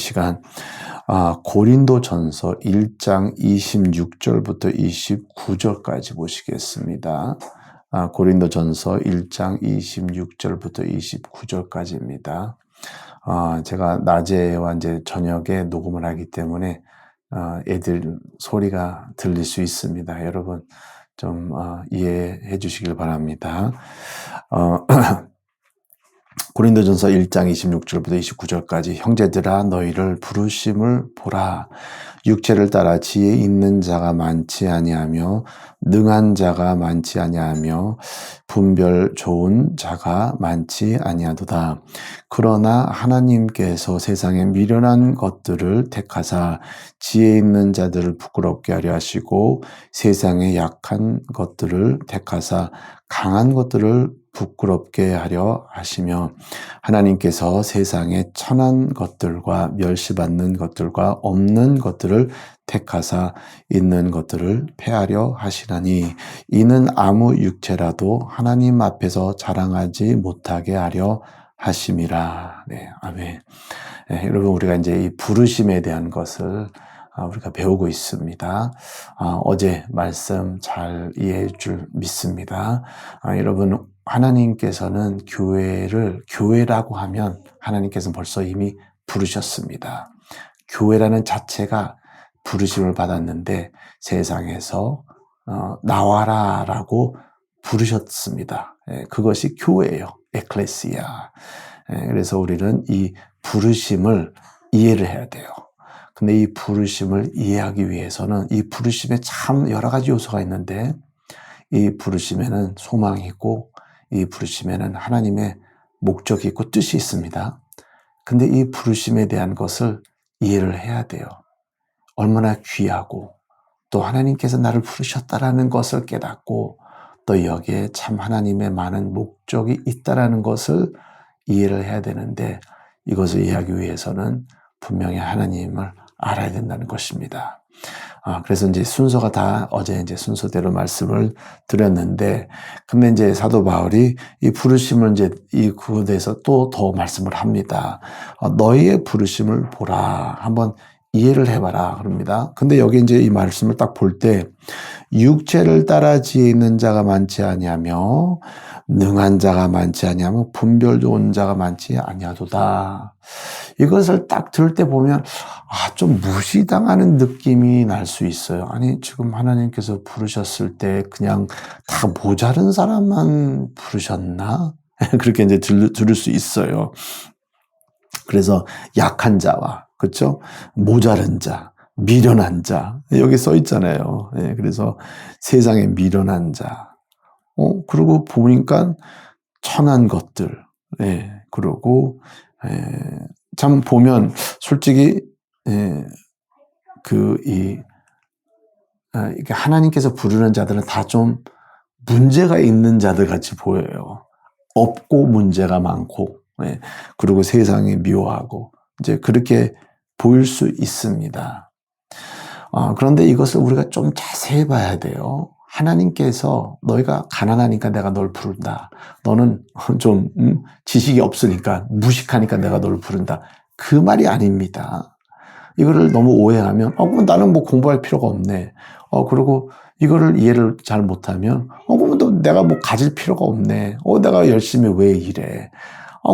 시간 고린도전서 1장 26절부터 29절까지 보시겠습니다. 고린도전서 1장 26절부터 29절까지입니다. 제가 낮에와 이제 저녁에 녹음을 하기 때문에 애들 소리가 들릴 수 있습니다. 여러분 좀 이해해 주시길 바랍니다. 고린도전서 1장 26절부터 29절까지 형제들아 너희를 부르심을 보라. 육체를 따라 지혜 있는 자가 많지 아니하며 능한 자가 많지 아니하며 분별 좋은 자가 많지 아니하도다. 그러나 하나님께서 세상에 미련한 것들을 택하사 지혜 있는 자들을 부끄럽게 하려 하시고 세상에 약한 것들을 택하사 강한 것들을 부끄럽게 하려 하시며 하나님께서 세상에 천한 것들과 멸시받는 것들과 없는 것들을 택하사 있는 것들을 패하려 하시나니 이는 아무 육체라도 하나님 앞에서 자랑하지 못하게 하려 하심이라. 네, 아멘. 네, 여러분 우리가 이제 이 부르심에 대한 것을 우리가 배우고 있습니다. 어제 말씀 잘 이해해 줄 믿습니다. 여러분 하나님께서는 교회라고 하면 하나님께서 벌써 이미 부르셨습니다. 교회라는 자체가 부르심을 받았는데 세상에서 나와라라고 부르셨습니다. 그것이 교회예요. 에클레시아. 그래서 우리는 이 부르심을 이해를 해야 돼요. 근데 이 부르심을 이해하기 위해서는 이 부르심에 참 여러 가지 요소가 있는데 이 부르심에는 소망이 있고 이 부르심에는 하나님의 목적이 있고 뜻이 있습니다. 근데 이 부르심에 대한 것을 이해를 해야 돼요. 얼마나 귀하고 또 하나님께서 나를 부르셨다라는 것을 깨닫고 또 여기에 참 하나님의 많은 목적이 있다라는 것을 이해를 해야 되는데 이것을 이해하기 위해서는 분명히 하나님을 알아야 된다는 것입니다. 그래서 이제 순서가 다 어제 이제 순서대로 말씀을 드렸는데, 근데 이제 사도 바울이 이 부르심을 이제 그거에 대해서 또 더 말씀을 합니다. 너희의 부르심을 보라. 한번 이해를 해봐라. 그럽니다. 근데 여기 이제 이 말씀을 딱 볼 때, 육체를 따라 지혜 있는 자가 많지 아니하며, 능한 자가 많지 아니하며, 분별 좋은 자가 많지 아니하도다. 이것을 딱 들을 때 보면 좀 무시당하는 느낌이 날 수 있어요. 아니 지금 하나님께서 부르셨을 때 그냥 다 모자른 사람만 부르셨나? 그렇게 이제 들을 수 있어요. 그래서 약한 자와 그렇죠? 모자른 자, 미련한 자 여기 써 있잖아요. 그래서 세상에 미련한 자. 그리고 보니까 천한 것들. 그러고 참 보면 솔직히 이게 하나님께서 부르는 자들은 다 좀 문제가 있는 자들 같이 보여요. 없고 문제가 많고, 그리고 세상에 미워하고 이제 그렇게 보일 수 있습니다. 그런데 이것을 우리가 좀 자세히 봐야 돼요. 하나님께서 너희가 가난하니까 내가 널 부른다. 너는 좀 지식이 없으니까 무식하니까 내가 널 부른다. 그 말이 아닙니다. 이거를 너무 오해하면 그럼 나는 뭐 공부할 필요가 없네. 그리고 이거를 이해를 잘 못하면 그러면 또 내가 뭐 가질 필요가 없네. 내가 열심히 왜 이래.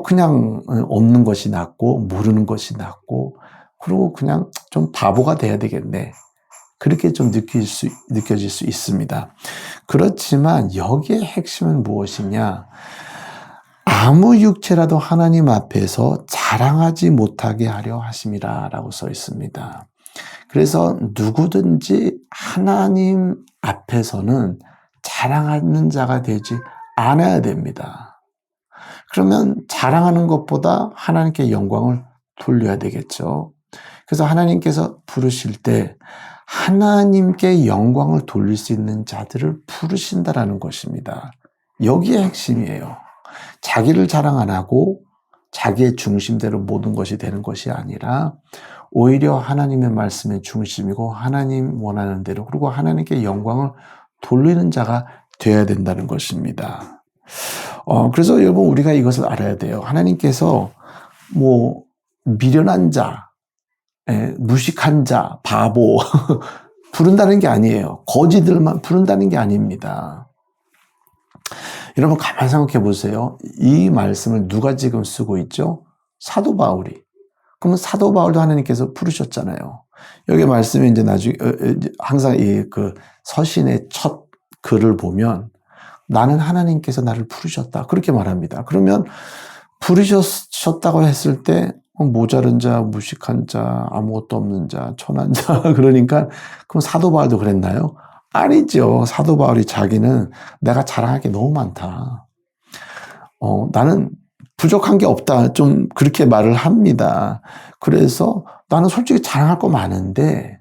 그냥 없는 것이 낫고 모르는 것이 낫고 그리고 그냥 좀 바보가 돼야 되겠네. 그렇게 좀 느껴질 수 있습니다. 그렇지만 여기의 핵심은 무엇이냐? 아무 육체라도 하나님 앞에서 자랑하지 못하게 하려 하심이라 라고 써 있습니다. 그래서 누구든지 하나님 앞에서는 자랑하는 자가 되지 않아야 됩니다. 그러면 자랑하는 것보다 하나님께 영광을 돌려야 되겠죠. 그래서 하나님께서 부르실 때 하나님께 영광을 돌릴 수 있는 자들을 부르신다라는 것입니다. 여기에 핵심이에요. 자기를 자랑 안 하고 자기의 중심대로 모든 것이 되는 것이 아니라 오히려 하나님의 말씀의 중심이고 하나님 원하는 대로 그리고 하나님께 영광을 돌리는 자가 되어야 된다는 것입니다. 그래서 여러분 우리가 이것을 알아야 돼요. 하나님께서 뭐 미련한 자, 무식한 자, 바보 부른다는 게 아니에요. 거지들만 부른다는 게 아닙니다. 여러분 가만히 생각해 보세요. 이 말씀을 누가 지금 쓰고 있죠? 사도 바울이. 그러면 사도 바울도 하나님께서 부르셨잖아요. 여기 말씀에 이제 나중에 항상 이 그 서신의 첫 글을 보면 나는 하나님께서 나를 부르셨다 그렇게 말합니다. 그러면 부르셨다고 했을 때 모자른 자, 무식한 자, 아무것도 없는 자, 천한 자 그러니까 그럼 사도 바울도 그랬나요? 아니죠. 사도 바울이 자기는 내가 자랑할 게 너무 많다. 나는 부족한 게 없다. 좀 그렇게 말을 합니다. 그래서 나는 솔직히 자랑할 거 많은데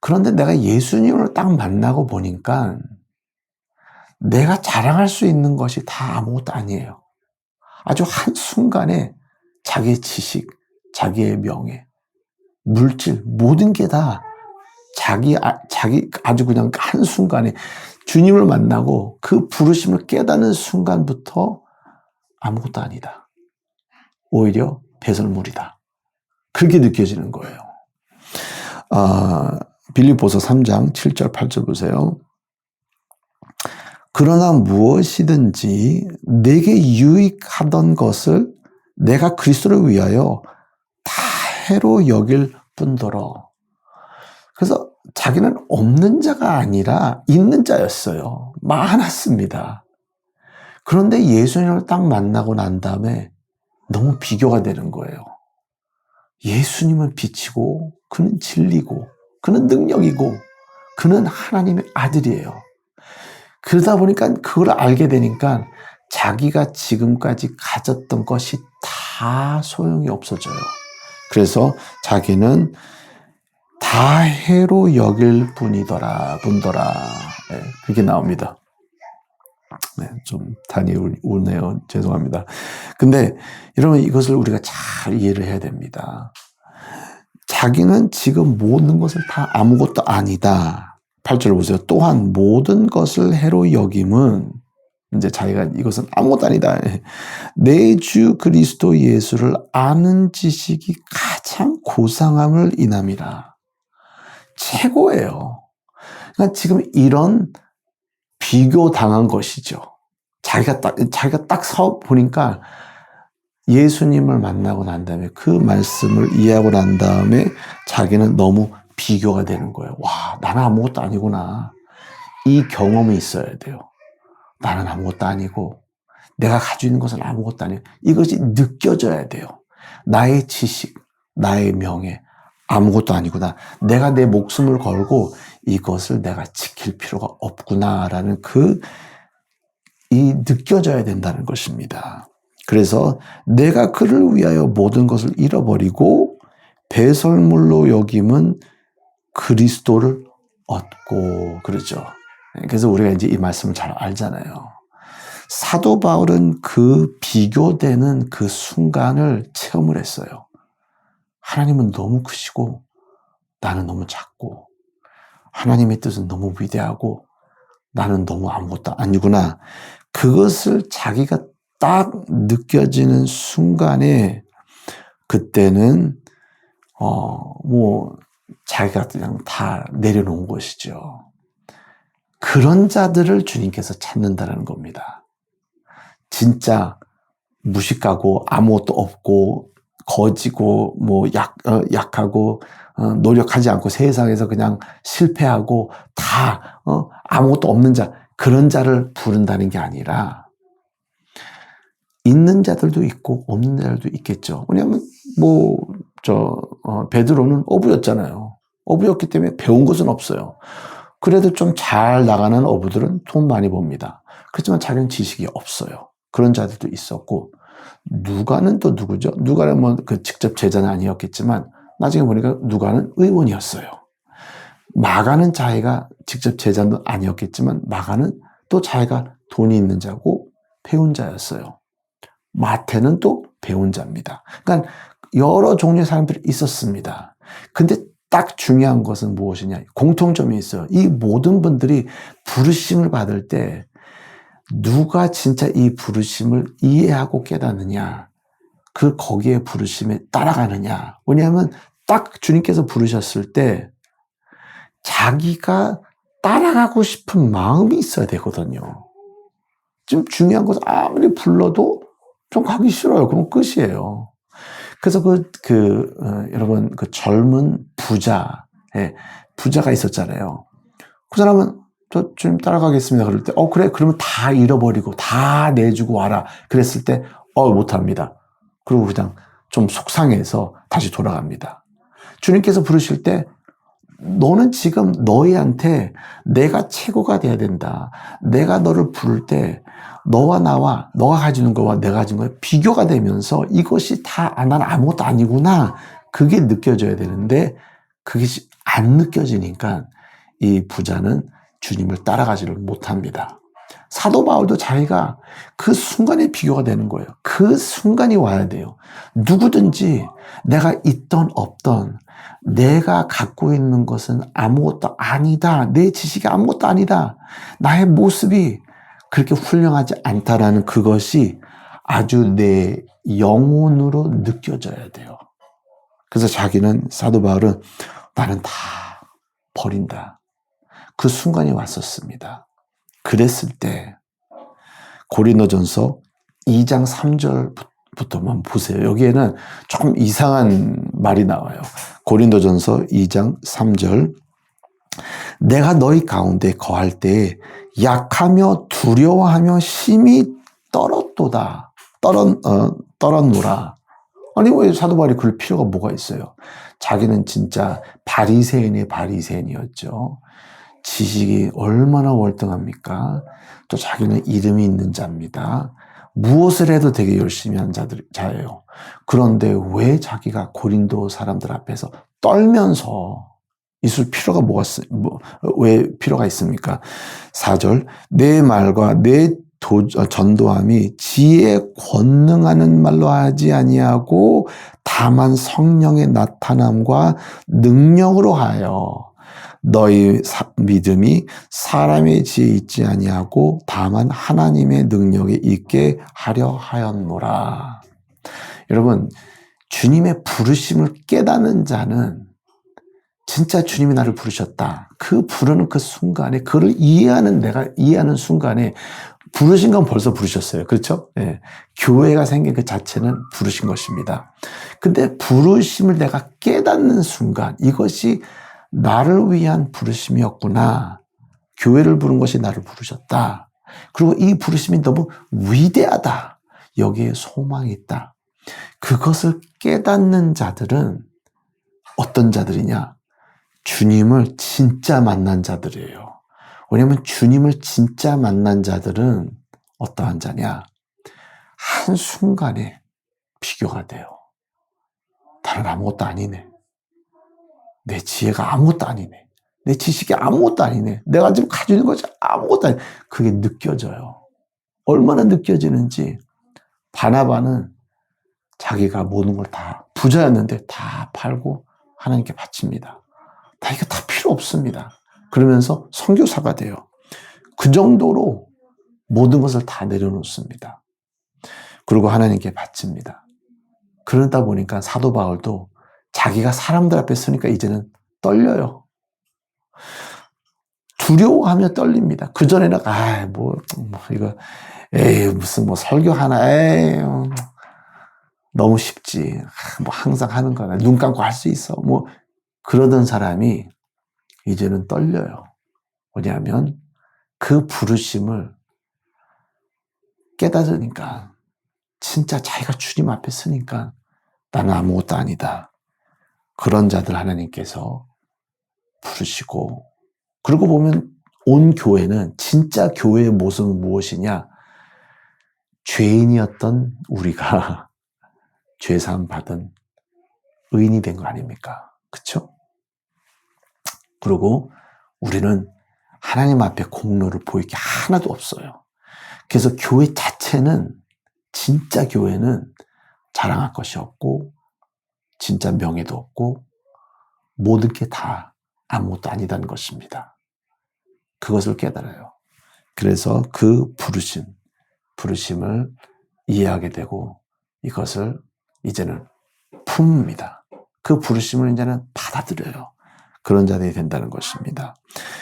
그런데 내가 예수님을 딱 만나고 보니까 내가 자랑할 수 있는 것이 다 아무것도 아니에요. 아주 한순간에 자기의 지식, 자기의 명예, 물질 모든 게 다 자기 아주 그냥 한순간에 주님을 만나고 그 부르심을 깨닫는 순간부터 아무것도 아니다. 오히려 배설물이다. 그렇게 느껴지는 거예요. 빌립보서 3장 7절 8절 보세요. 그러나 무엇이든지 내게 유익하던 것을 내가 그리스도를 위하여 다 해로 여길 뿐더러. 그래서 자기는 없는 자가 아니라 있는 자였어요. 많았습니다. 그런데 예수님을 딱 만나고 난 다음에 너무 비교가 되는 거예요. 예수님은 빛이고 그는 진리고 그는 능력이고 그는 하나님의 아들이에요. 그러다 보니까 그걸 알게 되니까 자기가 지금까지 가졌던 것이 다 소용이 없어져요. 그래서 자기는 다 해로 여길 뿐더라. 네, 그렇게 나옵니다. 네, 좀 단이 우네요. 죄송합니다. 근데 여러분 이것을 우리가 잘 이해를 해야 됩니다. 자기는 지금 모든 것을 다 아무것도 아니다. 8절 보세요. 또한 모든 것을 해로 여김은 이제 자기가 이것은 아무것도 아니다. 내 주 그리스도 예수를 아는 지식이 가장 고상함을 인함이라. 최고예요. 그러니까 지금 이런 비교당한 것이죠. 자기가 딱 서 보니까 예수님을 만나고 난 다음에 그 말씀을 이해하고 난 다음에 자기는 너무 비교가 되는 거예요. 와, 나는 아무것도 아니구나. 이 경험이 있어야 돼요. 나는 아무것도 아니고 내가 가지고 있는 것은 아무것도 아니고 이것이 느껴져야 돼요. 나의 지식, 나의 명예 아무것도 아니구나. 내가 내 목숨을 걸고 이것을 내가 지킬 필요가 없구나라는 이 느껴져야 된다는 것입니다. 그래서 내가 그를 위하여 모든 것을 잃어버리고 배설물로 여김은 그리스도를 얻고 그러죠. 그래서 우리가 이제 이 말씀을 잘 알잖아요. 사도 바울은 그 비교되는 그 순간을 체험을 했어요. 하나님은 너무 크시고 나는 너무 작고 하나님의 뜻은 너무 위대하고 나는 너무 아무것도 아니구나. 그것을 자기가 딱 느껴지는 순간에 그때는 자기가 그냥 다 내려놓은 것이죠. 그런 자들을 주님께서 찾는다는 겁니다. 진짜 무식하고 아무것도 없고 거지고 약하고 노력하지 않고 세상에서 그냥 실패하고 다 아무것도 없는 자 그런 자를 부른다는 게 아니라 있는 자들도 있고 없는 자들도 있겠죠. 왜냐하면 베드로는 어부였잖아요. 어부였기 때문에 배운 것은 없어요. 그래도 좀 잘 나가는 어부들은 돈 많이 법니다. 그렇지만 자기는 지식이 없어요. 그런 자들도 있었고 누가는 또 누구죠? 누가는 직접 제자는 아니었겠지만 나중에 보니까 누가는 의원이었어요. 마가는 자기가 직접 제자는 아니었겠지만 마가는 또 자기가 돈이 있는 자고 배운 자였어요. 마태는 또 배운 자입니다. 그러니까 여러 종류의 사람들이 있었습니다. 근데 딱 중요한 것은 무엇이냐? 공통점이 있어요. 이 모든 분들이 부르심을 받을 때 누가 진짜 이 부르심을 이해하고 깨닫느냐? 거기에 부르심에 따라가느냐? 왜냐하면 딱 주님께서 부르셨을 때 자기가 따라가고 싶은 마음이 있어야 되거든요. 지금 중요한 것은 아무리 불러도 좀 가기 싫어요. 그럼 끝이에요. 그래서 여러분, 그 젊은 부자가 있었잖아요. 그 사람은 저 주님 따라가겠습니다. 그럴 때, 그래. 그러면 다 잃어버리고 다 내주고 와라. 그랬을 때, 못합니다. 그리고 그냥 좀 속상해서 다시 돌아갑니다. 주님께서 부르실 때, 너는 지금 너희한테 내가 최고가 돼야 된다. 내가 너를 부를 때 너와 나와 너가 가지는 거와 내가 가진 거에 비교가 되면서 이것이 다 난 아무것도 아니구나. 그게 느껴져야 되는데 그게 안 느껴지니까 이 부자는 주님을 따라가지를 못합니다. 사도 바울도 자기가 그 순간에 비교가 되는 거예요. 그 순간이 와야 돼요. 누구든지 내가 있던 없던 내가 갖고 있는 것은 아무것도 아니다. 내 지식이 아무것도 아니다. 나의 모습이 그렇게 훌륭하지 않다라는 그것이 아주 내 영혼으로 느껴져야 돼요. 그래서 사도 바울은 나는 다 버린다. 그 순간이 왔었습니다. 그랬을 때 고린도전서 2장 3절부터만 보세요. 여기에는 조금 이상한 말이 나와요. 고린도전서 2장 3절 내가 너희 가운데 거할 때에 약하며 두려워하며 심히 떨었노라. 아니 왜 사도 바울이 그럴 필요가 뭐가 있어요? 자기는 진짜 바리새인의 바리새인이었죠. 지식이 얼마나 월등합니까? 또 자기는 이름이 있는 자입니다. 무엇을 해도 되게 열심히 한 자예요. 그런데 왜 자기가 고린도 사람들 앞에서 떨면서 있을 필요가 왜 필요가 있습니까? 4절 내 말과 내 전도함이 지혜에 권능하는 말로 하지 아니하고 다만 성령의 나타남과 능력으로 하여 너희 믿음이 사람의 지혜에 있지 아니하고 다만 하나님의 능력에 있게 하려 하였노라. 여러분, 주님의 부르심을 깨닫는 자는 진짜 주님이 나를 부르셨다. 그 부르는 그 순간에 그를 내가 이해하는 순간에 부르신 건 벌써 부르셨어요. 그렇죠? 예. 교회가 생긴 그 자체는 부르신 것입니다. 근데 부르심을 내가 깨닫는 순간 이것이 나를 위한 부르심이었구나. 교회를 부른 것이 나를 부르셨다. 그리고 이 부르심이 너무 위대하다. 여기에 소망이 있다. 그것을 깨닫는 자들은 어떤 자들이냐? 주님을 진짜 만난 자들이에요. 왜냐하면 주님을 진짜 만난 자들은 어떠한 자냐? 한순간에 비교가 돼요. 나는 아무것도 아니네. 내 지혜가 아무것도 아니네. 내 지식이 아무것도 아니네. 내가 지금 가지고 있는 것이 아무것도 아니네. 그게 느껴져요. 얼마나 느껴지는지 바나바는 자기가 모든 걸 다 부자였는데 다 팔고 하나님께 바칩니다. 이거 다 필요 없습니다. 그러면서 선교사가 돼요. 그 정도로 모든 것을 다 내려놓습니다. 그리고 하나님께 바칩니다. 그러다 보니까 사도 바울도 자기가 사람들 앞에 서니까 이제는 떨려요. 두려워하며 떨립니다. 그전에는 이거 무슨 설교 하나 너무 쉽지. 항상 하는 거야. 눈 감고 할 수 있어. 그러던 사람이 이제는 떨려요. 왜냐하면 그 부르심을 깨달으니까 진짜 자기가 주님 앞에 서니까 나는 아무것도 아니다. 그런 자들 하나님께서 부르시고 그러고 보면 온 교회는 진짜 교회의 모습은 무엇이냐? 죄인이었던 우리가 죄사함 받은 의인이 된 거 아닙니까? 그렇죠? 그리고 우리는 하나님 앞에 공로를 보일 게 하나도 없어요. 그래서 교회 자체는 진짜 교회는 자랑할 것이 없고 진짜 명예도 없고 모든 게 다 아무것도 아니다는 것입니다. 그것을 깨달아요. 그래서 그 부르심을 이해하게 되고 이것을 이제는 품습니다. 그 부르심을 이제는 받아들여요. 그런 자들이 된다는 것입니다.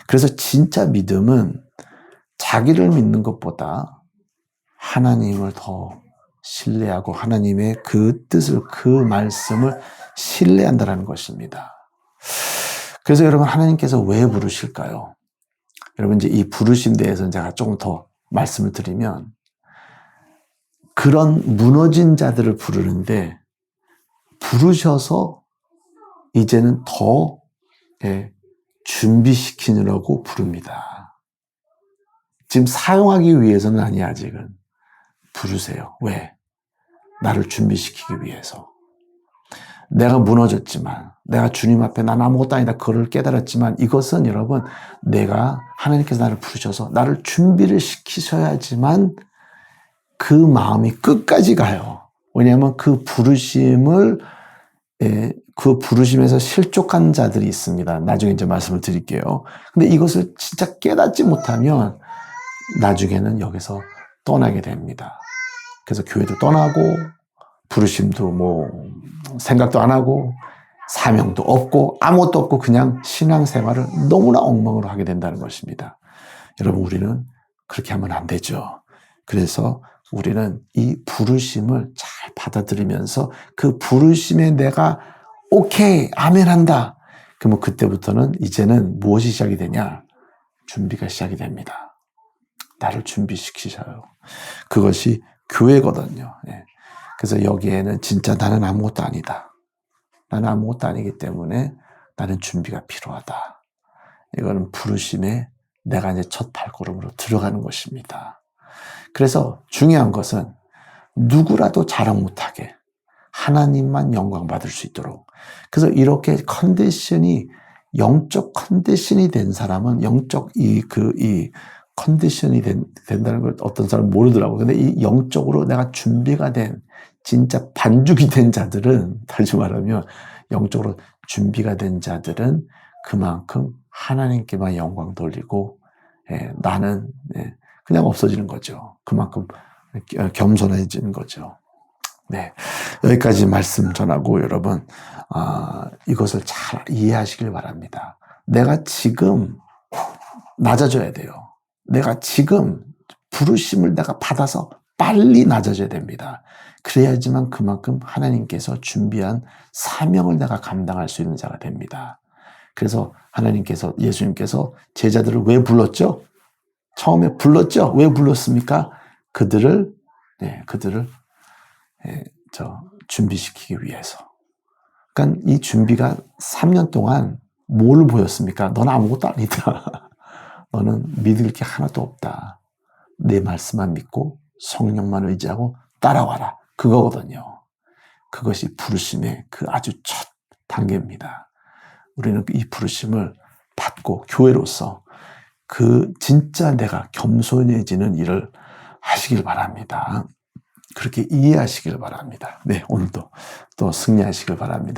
그래서 진짜 믿음은 자기를 믿는 것보다 하나님을 더 신뢰하고 하나님의 그 뜻을, 그 말씀을 신뢰한다는 것입니다. 그래서 여러분, 하나님께서 왜 부르실까요? 여러분, 이제 이 부르심 대해서 제가 조금 더 말씀을 드리면, 그런 무너진 자들을 부르는데, 부르셔서 이제는 더 준비시키느라고 부릅니다. 지금 사용하기 위해서는 아니야, 아직은. 부르세요. 왜? 나를 준비시키기 위해서. 내가 무너졌지만, 내가 주님 앞에 난 아무것도 아니다, 그걸 깨달았지만, 이것은 여러분, 내가 하나님께서 나를 부르셔서 나를 준비를 시키셔야지만 그 마음이 끝까지 가요. 왜냐하면 그 부르심에서 실족한 자들이 있습니다. 나중에 이제 말씀을 드릴게요. 근데 이것을 진짜 깨닫지 못하면 나중에는 여기서 떠나게 됩니다. 그래서 교회도 떠나고, 부르심도 생각도 안 하고, 사명도 없고, 아무것도 없고, 그냥 신앙생활을 너무나 엉망으로 하게 된다는 것입니다. 여러분, 우리는 그렇게 하면 안 되죠. 그래서 우리는 이 부르심을 잘 받아들이면서 그 부르심에 내가 오케이, 아멘 한다. 그러면 그때부터는 이제는 무엇이 시작이 되냐? 준비가 시작이 됩니다. 나를 준비시키셔요. 그것이 교회거든요. 그래서 여기에는 진짜 나는 아무것도 아니다. 나는 아무것도 아니기 때문에 나는 준비가 필요하다. 이거는 부르심에 내가 이제 첫 발걸음으로 들어가는 것입니다. 그래서 중요한 것은 누구라도 자랑 못하게 하나님만 영광 받을 수 있도록. 그래서 이렇게 영적 컨디션이 된 사람은 영적 컨디션이 된다는 걸 어떤 사람은 모르더라고요. 근데 이 영적으로 내가 준비가 된, 진짜 반죽이 된 자들은, 다시 말하면 영적으로 준비가 된 자들은 그만큼 하나님께만 영광 돌리고, 나는 그냥 없어지는 거죠. 그만큼 겸손해지는 거죠. 네, 여기까지 말씀 전하고 여러분, 이것을 잘 이해하시길 바랍니다. 내가 지금 낮아져야 돼요. 내가 지금 부르심을 내가 받아서 빨리 낮아져야 됩니다. 그래야지만 그만큼 하나님께서 준비한 사명을 내가 감당할 수 있는 자가 됩니다. 그래서 예수님께서 제자들을 왜 불렀죠? 처음에 불렀죠? 왜 불렀습니까? 그들을 준비시키기 위해서. 그러니까 이 준비가 3년 동안 뭘 보였습니까? 넌 아무것도 아니다. 너는 믿을 게 하나도 없다. 내 말씀만 믿고 성령만 의지하고 따라와라. 그거거든요. 그것이 부르심의 그 아주 첫 단계입니다. 우리는 이 부르심을 받고 교회로서 진짜 내가 겸손해지는 일을 하시길 바랍니다. 그렇게 이해하시길 바랍니다. 네, 오늘도 또 승리하시길 바랍니다.